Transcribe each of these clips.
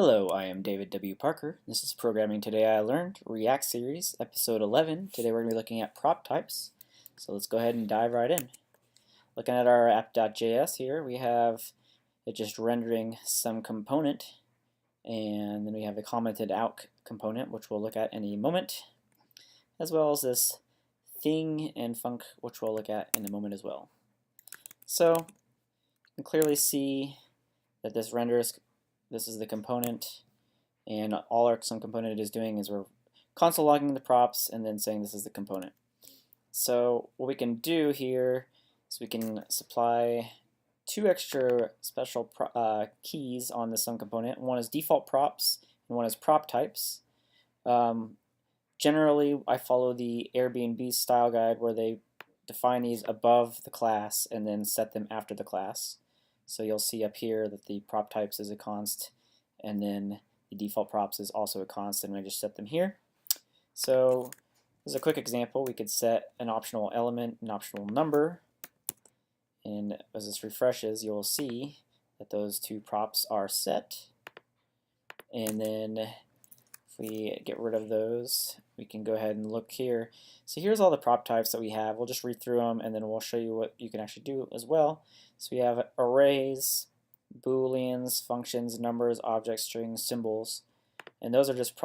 Hello, I am David W. Parker. This is Programming Today I Learned, React Series, Episode 11. Today we're going to be looking at prop types. So let's go ahead and dive right in. Looking at our app.js here, we have it just rendering some component, and then we have the commented out component, which we'll look at in a moment, as well as this thing and func, which we'll look at in a moment as well. So you can clearly see that this renders. This is the component, and all our some component is doing is we're console logging the props and then saying this is the component. So what we can do here is we can supply two extra special keys on the sum component. One is default props and one is prop types. Generally, I follow the Airbnb style guide where they define these above the class and then set them after the class. So you'll see up here that the prop types is a const, and then the default props is also a constant, and I just set them here. So as a quick example, we could set an optional element, an optional number, and as this refreshes, you'll see that those two props are set. And then if we get rid of those, we can go ahead and look here. So here's all the prop types that we have. We'll just read through them and then we'll show you what you can actually do as well. So we have arrays, booleans, functions, numbers, objects, strings, symbols, and those are just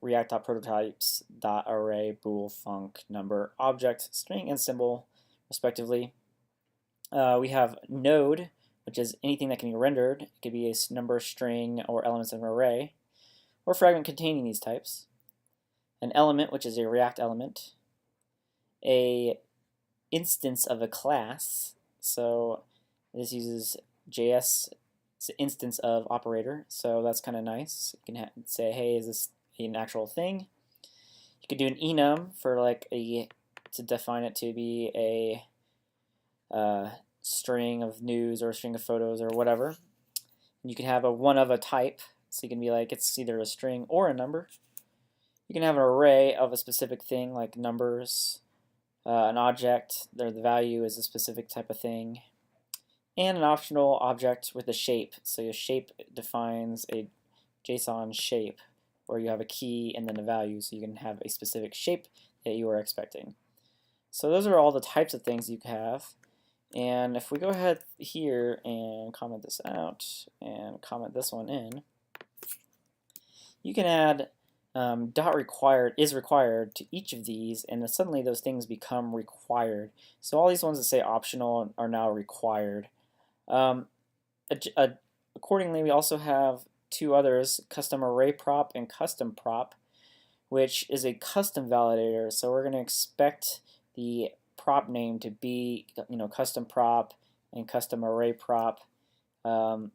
react.prototypes.array, bool, func, number, object, string, and symbol, respectively. We have node, which is anything that can be rendered. It could be a number, string, or elements of an array, or fragment containing these types. An element, which is a React element. A instance of a class, so this uses JS instance of operator, so that's kind of nice. You can say, hey, is this an actual thing? You could do an enum for like to define it to be a string of news or a string of photos or whatever. And you can have a one of a type, so you can be like it's either a string or a number. You can have an array of a specific thing like numbers, an object, the value is a specific type of thing, and an optional object with a shape. So your shape defines a JSON shape where you have a key and then a value, so you can have a specific shape that you are expecting. So those are all the types of things you have. And if we go ahead here and comment this out and comment this one in, you can add dot required is required to each of these, and then suddenly those things become required. So all these ones that say optional are now required. Accordingly, we also have two others, custom array prop and custom prop, which is a custom validator. So we're going to expect the prop name to be, custom prop and custom array prop. So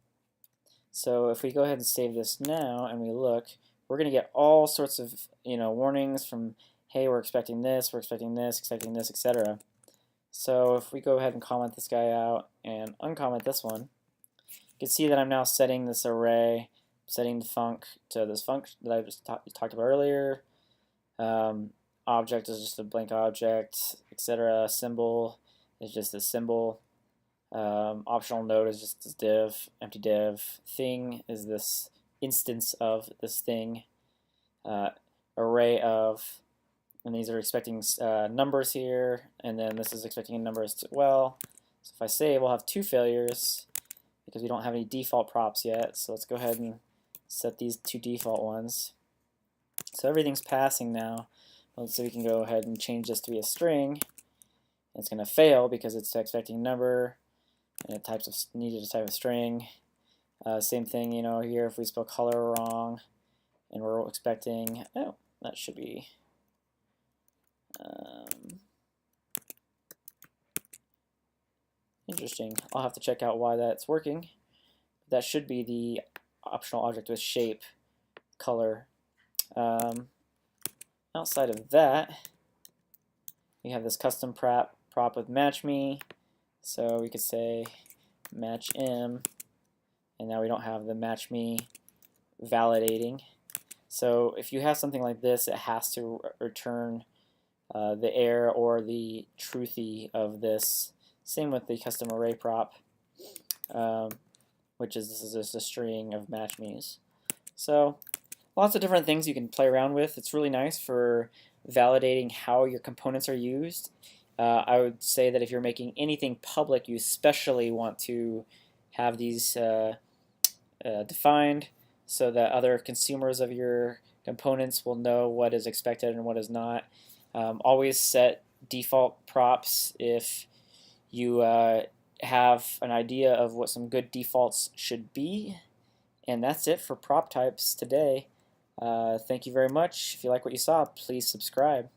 if we go ahead and save this now and we look, we're going to get all sorts of warnings from, hey, we're expecting this, expecting this, etc. So if we go ahead and comment this guy out and uncomment this one, you can see that I'm now setting this array, setting the func to this func that I just talked about earlier. Object is just a blank object, etc. Symbol is just a symbol. Optional node is just this div, empty div. Thing is this instance of this thing. Array of, and these are expecting numbers here, and then this is expecting numbers as well. So if I save, we'll have two failures because we don't have any default props yet. So let's go ahead and set these two default ones. So everything's passing now. So we can go ahead and change this to be a string. It's going to fail because it's expecting number, and it needed to type a string. Same thing, here if we spell color wrong, and we're expecting, oh, that should be, interesting. I'll have to check out why that's working. That should be the optional object with shape, color. Outside of that, we have this custom prop with match me. So we could say match m, and now we don't have the match me validating. So if you have something like this, it has to return the error or the truthy of this. Same with the custom array prop, which is this is just a string of match me's. So lots of different things you can play around with. It's really nice for validating how your components are used. I would say that if you're making anything public, you especially want to have these defined so that other consumers of your components will know what is expected and what is not. Always set default props if you have an idea of what some good defaults should be. And that's it for prop types today. Thank you very much. If you like what you saw, please subscribe.